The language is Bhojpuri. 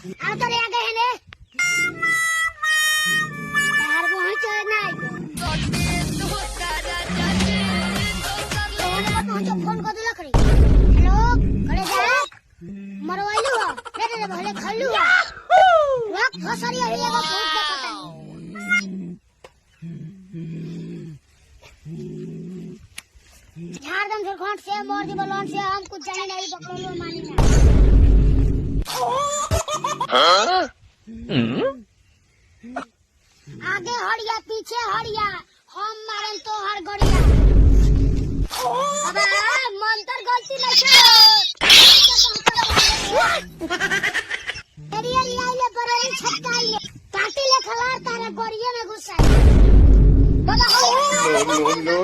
तो ले गए ने यार वहां चल नहीं तो फोन कर दिला करी हेलो करे जा मरवाइलू हो रे भले खल्लू हो वक्त फसरी है एगो फोन पे पता झारखंड से घाट से मोर जी बलौन से हम कुछ जाने नहीं बकरोलो मानी ना आगे हड़िया पीछे हड़िया हम मारन तो हर गड़िया अबे मंतर गलती नहीं है तेरी आइले बरेली छटकाइले काटी ले खलार तारा गड़िया में घुसाई बाबा no